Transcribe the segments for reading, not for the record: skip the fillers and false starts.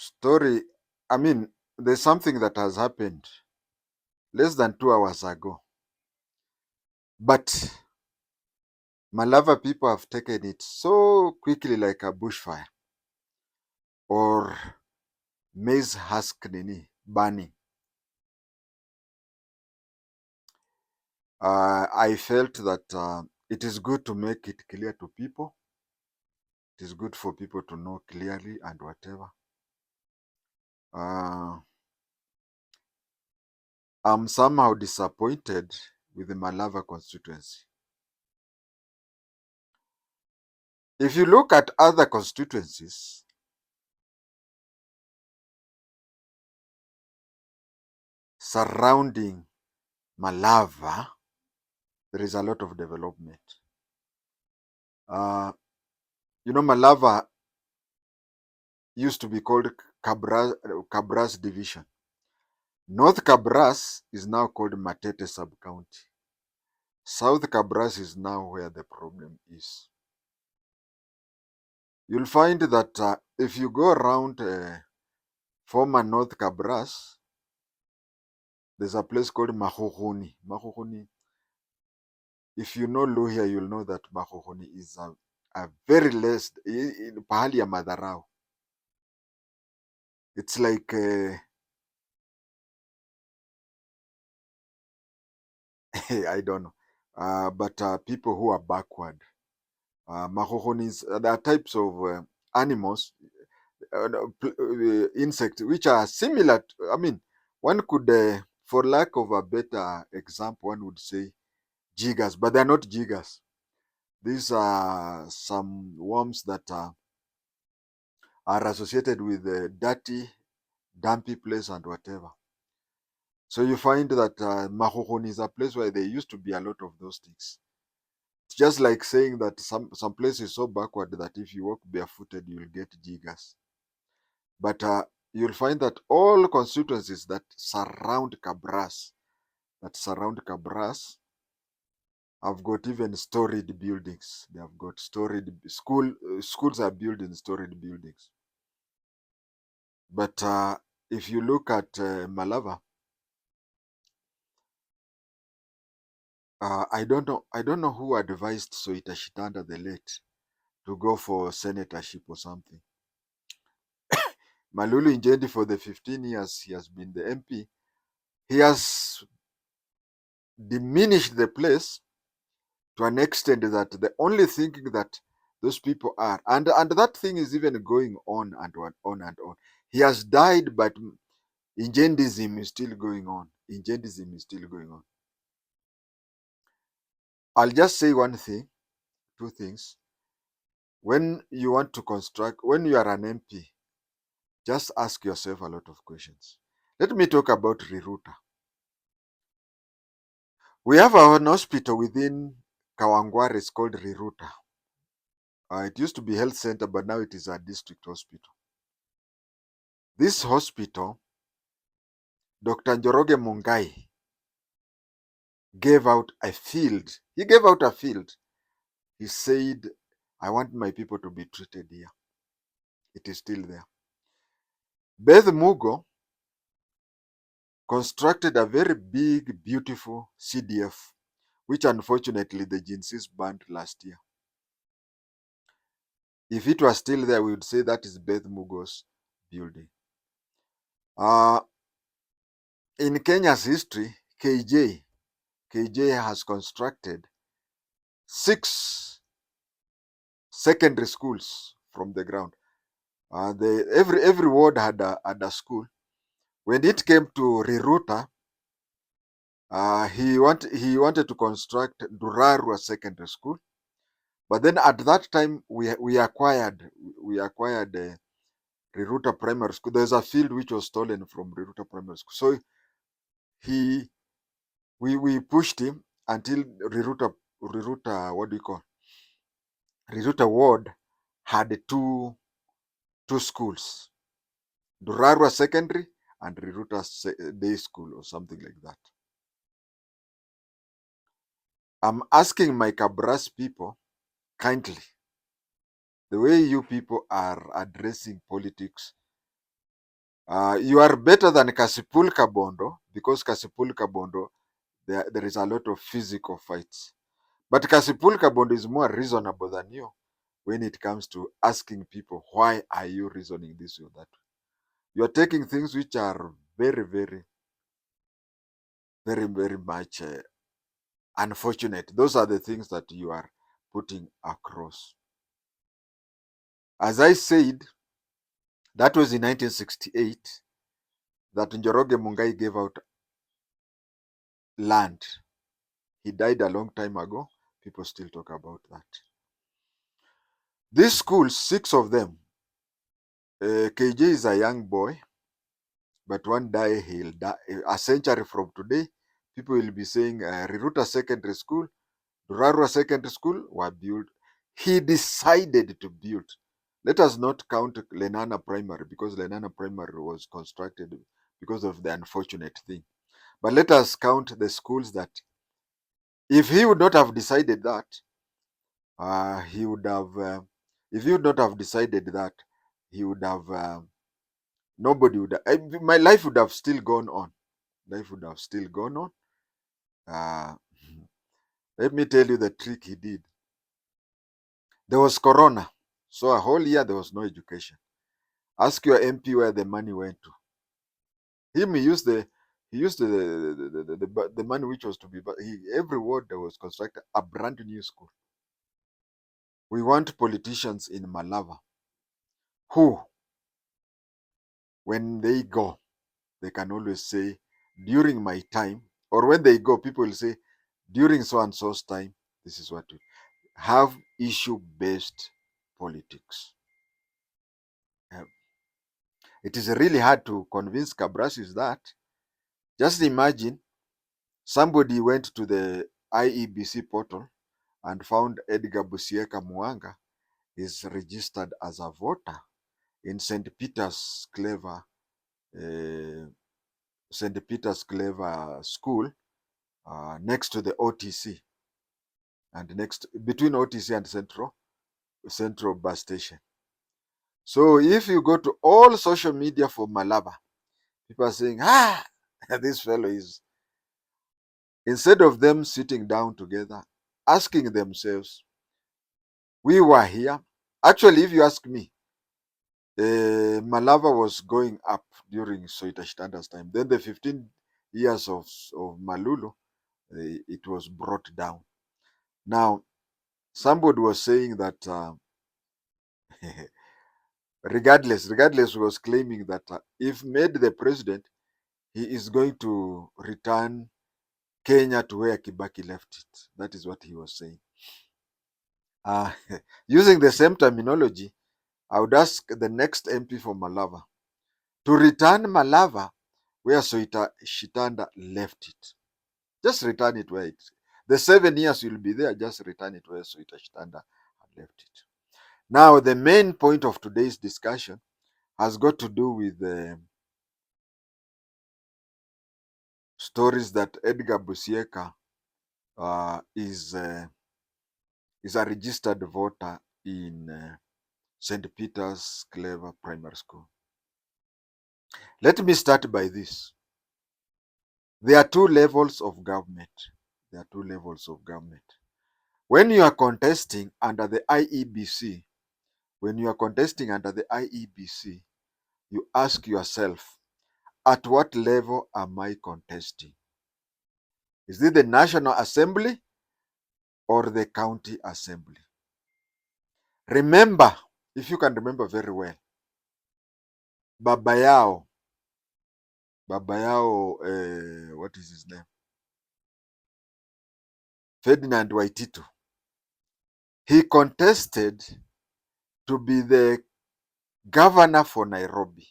Story, I mean, there's something that has happened less than 2 hours ago, but Malava people have taken it so quickly like a bushfire or maize husk burning. I felt that it is good to make it clear to people. It is good for people to know clearly and whatever. Uh, I'm somehow disappointed with the Malava constituency. If you look at other constituencies, surrounding Malava, there is a lot of development. Uh, Malava used to be called Cabras Division. North Cabras is now called Matete Sub-County. South Cabras is now where the problem is. You'll find that if you go around former North Cabras, there's a place called Mahohoni. Mahohoni, if you know Luhya, you'll know that Mahohoni is a very less, pahali ya madharau. It's like, I don't know, but people who are backward. Mahohonis, there are types of animals, insects, which are similar. One could, for lack of a better example, one would say jiggers, but they're not jiggers. These are some worms that are associated with dirty, dumpy place and whatever. So you find that Mahohoni is a place where there used to be a lot of those things. It's just like saying that some place is so backward that if you walk barefooted, you'll get jiggers. But you'll find that all constituencies that surround Cabras, have got even storied buildings. They have got storied schools are built in storied buildings. But if you look at Malava, I don't know who advised Soita Shitanda the late to go for senatorship or something. Malulu Injendi, for the 15 years he has been the MP, he has diminished the place to an extent that the only thing that those people are, and that thing is even going on and on and on. He has died, but Injendism is still going on. Injendism is still going on. I'll just say one thing, two things. When you want to construct, when you are an MP, just ask yourself a lot of questions. Let me talk about Riruta. We have an hospital within Kawangware, it's called Riruta. It used to be health center, but now it is a district hospital. This hospital, Dr. Njoroge Mungai gave out a field. He gave out a field. He said, I want my people to be treated here. It is still there. Beth Mugo constructed a very big, beautiful CDF, which unfortunately the Jinsis burned last year. If it was still there, we would say that is Beth Mugo's building. In Kenya's history, KJ has constructed 6 secondary schools from the ground. Every ward had a school. When it came to Riruta, he wanted to construct Durarua Secondary School, but then at that time we acquired Riruta Primary School. There's a field which was stolen from Riruta Primary School, so we pushed him until Riruta what do you call Riruta Ward had two schools, Durarua Secondary and Riruta Day School or something like that. I'm asking my Cabras people kindly, the way you people are addressing politics You are better than Kasipul Kabondo, because Kasipul Kabondo, there is a lot of physical fights. But Kasipul Kabondo is more reasonable than you when it comes to asking people, why are you reasoning this or that? You are taking things which are very, very, very, very much unfortunate. Those are the things that you are putting across. As I said, that was in 1968 that Njoroge Mungai gave out land. He died a long time ago. People still talk about that. These schools, 6 of them, KJ is a young boy, but one day he'll die. A century from today, people will be saying Riruta Secondary School, Durarua Secondary School were built. He decided to build. Let us not count Lenana Primary, because Lenana Primary was constructed because of the unfortunate thing. But let us count the schools that, if he would not have decided that, he would have, if he would not have decided that, he would have, nobody would have, my life would have still gone on. Life would have still gone on. Uh, let me tell you the trick he did. There was Corona. So a whole year there was no education. Ask your MP where the money went to. Him, he used the money which was to be, but every ward there was constructed a brand new school. We want politicians in Malava who, when they go, they can always say, during my time, or when they go, people will say, during so and so's time, this is what we have. Issue-based politics. It is really hard to convince Kabrasis that. Just imagine somebody went to the IEBC portal and found Edgar Busiega Muwanga is registered as a voter in St. Peter's Clever School, next to the OTC, and next between OTC and Central Bus Station. So if you go to all social media for Malaba, people are saying, this fellow is, instead of them sitting down together, asking themselves, we were here. Actually, if you ask me, Malava was going up during Soita Shitanda's time. Then the 15 years of Malulu, it was brought down. Now, somebody was saying that regardless was claiming that if made the president, he is going to return Kenya to where Kibaki left it. That is what he was saying. Using the same terminology, I would ask the next MP for Malava to return Malava where Soita Shitanda left it. Just return it where it. The 7 years you'll be there, just return it where Soita Shitanda had left it. Now, the main point of today's discussion has got to do with the stories that Edgar Busiega is a registered voter in St. Peter's Clever Primary School. Let me start by this. There are 2 levels of government. There are 2 levels of government. When you are contesting under the IEBC, you ask yourself, at what level am I contesting? Is it the National Assembly or the County Assembly? Remember, if you can remember very well, Baba Yao, what is his name? Ferdinand Waititu. He contested to be the governor for Nairobi.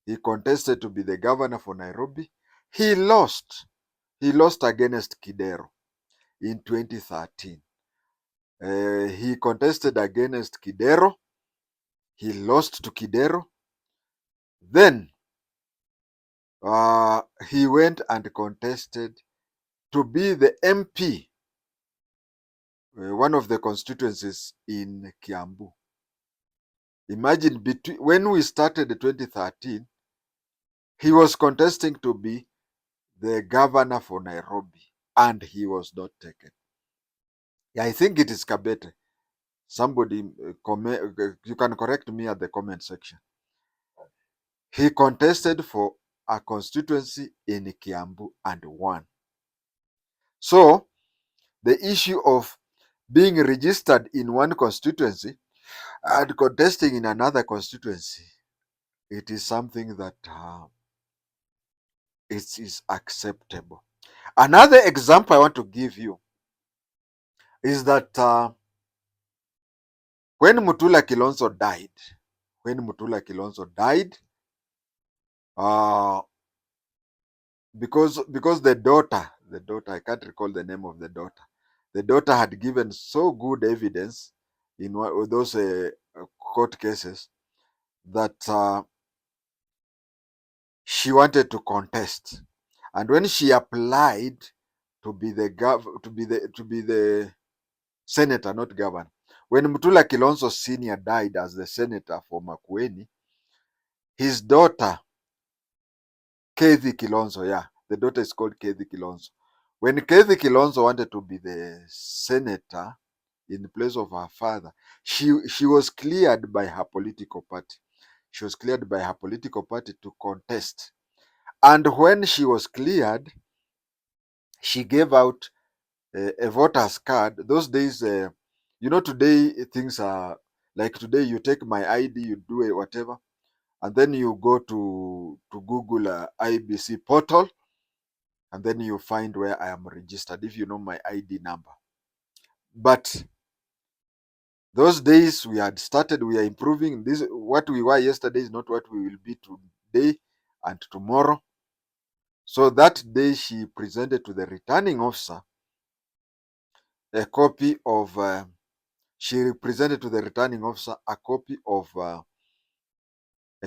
He contested to be the governor for Nairobi. He lost. He lost against Kidero in 2013. He contested against Kidero. He lost to Kidero. Then he went and contested to be the MP, one of the constituencies in Kiambu. Imagine when we started 2013, He was contesting to be the governor for Nairobi, and he was not taken. Yeah, I think it is Kabete. Somebody, you can correct me at the comment section. He contested for a constituency in Kiambu and won. So the issue of being registered in one constituency and contesting in another constituency, it is something that it is acceptable. Another example I want to give you is that when Mutula Kilonzo died, uh, because the daughter, I can't recall the name of the daughter. The daughter had given so good evidence in one of those court cases that she wanted to contest, and when she applied to be the senator, not governor. When Mutula Kilonzo Senior died as the senator for Makueni, his daughter Kethi Kilonzo, yeah, the daughter is called Kethi Kilonzo. When Kethi Kilonzo wanted to be the senator in place of her father, she was cleared by her political party. She was cleared by her political party to contest. And when she was cleared, she gave out a voter's card. Those days, today things are like today. You take my ID, you do it, whatever, and then you go to Google IBC portal, and then you find where I am registered if you know my ID number. But those days we had started, we are improving. This what we were yesterday is not what we will be today and tomorrow. So that day she presented to the returning officer a copy of she presented to the returning officer a copy of a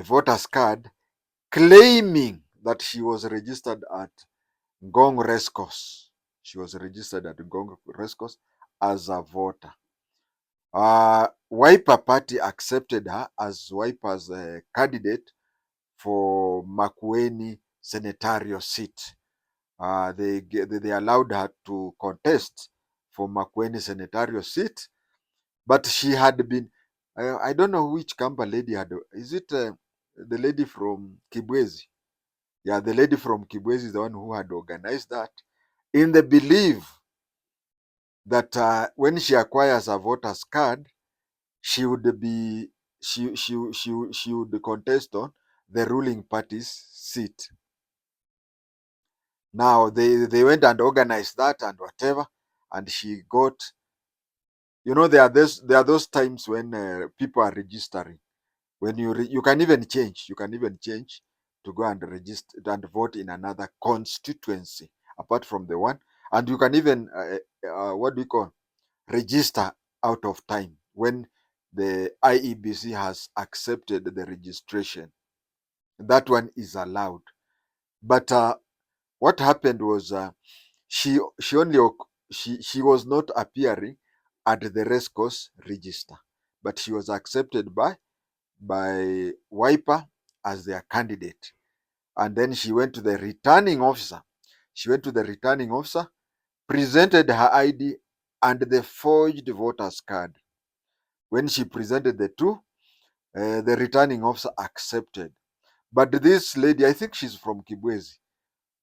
voter's card claiming that she was registered at Ngong Rescourse. She was registered at Ngong Rescourse as a voter. Wiper Party accepted her as Wiper's candidate for Makueni senatorial seat. They allowed her to contest for Makueni senatorial seat, but she had been, I don't know which Kamba lady had, is it the lady from Kibwezi? Yeah, the lady from Kibwezi is the one who had organized that in the belief that when she acquires a voter's card, she would be she would contest on the ruling party's seat. Now they went and organized that and whatever, and she got, there are those times when people are registering. When you can even change, to go and register and vote in another constituency apart from the one, and you can even what do you call, register out of time when the IEBC has accepted the registration. That one is allowed. But what happened was she only she was not appearing at the race course register, but she was accepted by Wiper as their candidate. And then she went to the returning officer. Presented her ID and the forged voter's card. When she presented the two, the returning officer accepted. But this lady, I think she's from Kibwezi,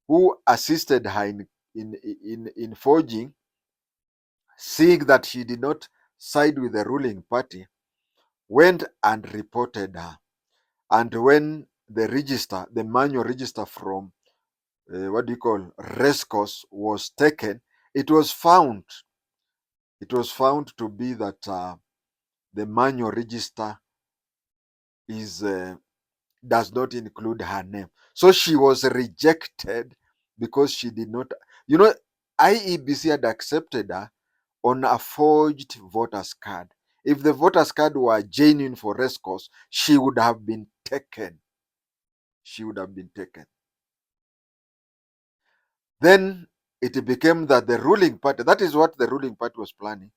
who assisted her in forging, seeing that she did not side with the ruling party, went and reported her. And when the manual register from Rescos was taken, it was found to be that the manual register is does not include her name. So she was rejected because she did not, IEBC had accepted her on a forged voter's card. If the voter's card were genuine for Rescos, she would have been taken. Then it became that the ruling party, that is what the ruling party was planning.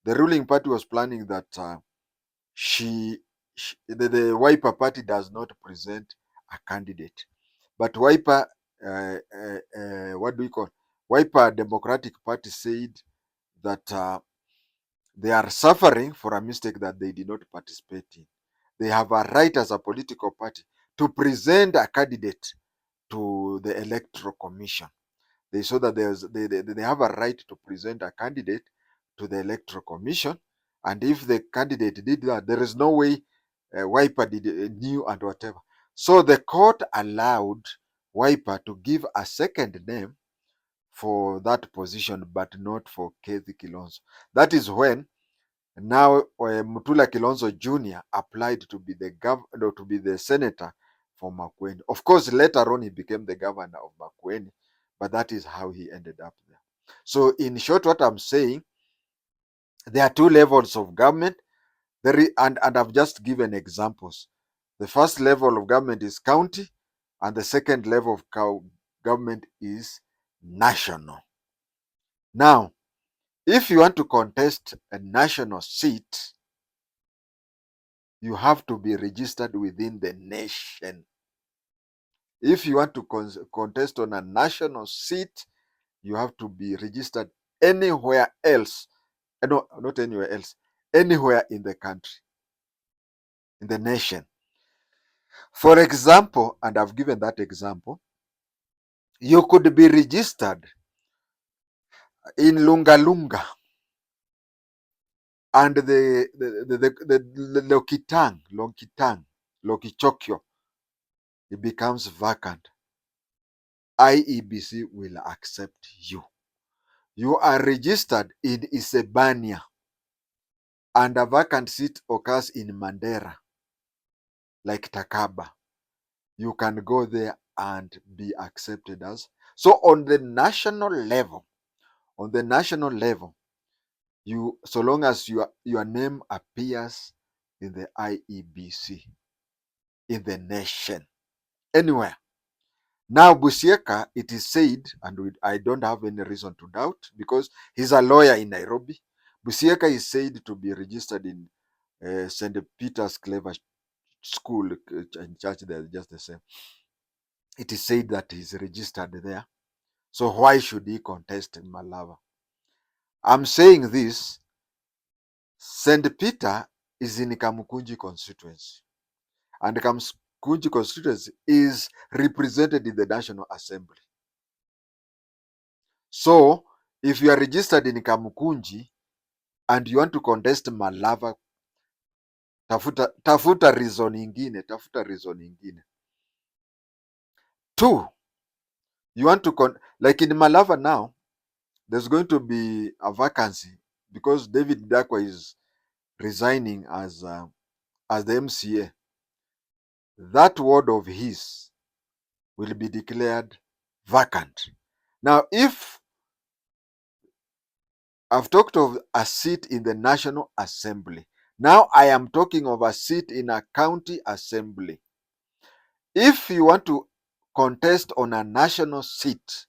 The ruling party was planning that the Wiper party does not present a candidate. But Wiper, what do we call? Wiper Democratic Party said that they are suffering for a mistake that they did not participate in. They have a right as a political party to present a candidate to the Electoral Commission. They saw that they have a right to present a candidate to the Electoral Commission, and if the candidate did that, there is no way Wiper knew and whatever. So the court allowed Wiper to give a second name for that position, but not for Kethi Kilonzo. That is when now Mutula Kilonzo Jr. applied to be the senator for Makueni. Of course, later on he became the governor of Makueni, but that is how he ended up there. So in short, what I'm saying, there are two levels of government. And I've just given examples. The first level of government is county, and the second level of government is national. Now, if you want to contest a national seat, you have to be registered within the nation. If you want to contest on a national seat, you have to be registered anywhere else. No, not anywhere else. Anywhere in the country, in the nation. For example, and I've given that example, you could be registered in Lungalunga, and the Lokichokyo, it becomes vacant. IEBC will accept you. You are registered in Isebania, and a vacant seat occurs in Mandera, like Takaba. You can go there and be accepted as. So on the national level, you, so long as your name appears in the IEBC, in the nation, anywhere. Now Busiega, it is said, and I don't have any reason to doubt, because he's a lawyer in Nairobi. Busiega is said to be registered in St. Peter's Clever School and church. They're just the same. It is said that he's registered there. So why should he contest in Malava? I'm saying this. St. Peter is in Kamukunji constituency, and Kamukunji constituency is represented in the National Assembly. So if you are registered in Kamukunji and you want to contest Malava, tafuta reason ingine. Two, you want to like in Malava now, there's going to be a vacancy because David Dakwa is resigning as the MCA. That ward of his will be declared vacant. Now, if I've talked of a seat in the National Assembly, now I am talking of a seat in a county assembly. If you want to contest on a national seat,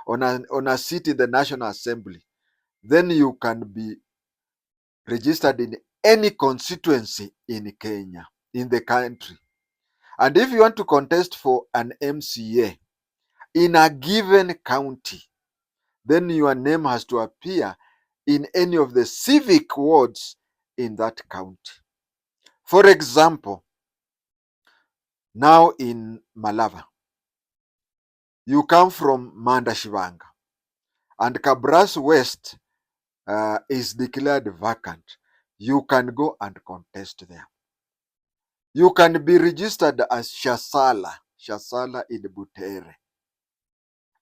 on a seat in the National Assembly, then you can be registered in any constituency in Kenya, in the country. And if you want to contest for an MCA in a given county, then your name has to appear in any of the civic wards in that county. For example, now in Malava, you come from Mandashivanga, and Kabras West is declared vacant. You can go and contest there. You can be registered as Shasala in Butere,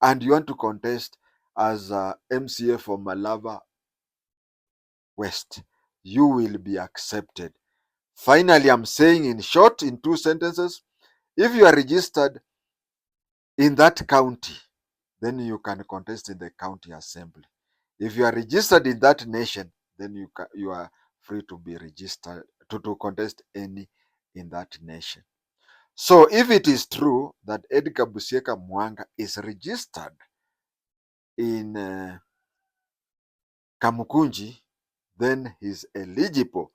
and you want to contest as MCA for Malava West. You will be accepted. Finally, I'm saying in short, in two sentences, if you are registered in that county, then you can contest in the county assembly. If you are registered in that nation, then you are free to be registered to contest any in that nation. So if it is true that Edgar Busiega Muwanga is registered in Kamukunji, then he's eligible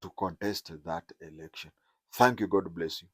to contest that election. Thank you. God bless you.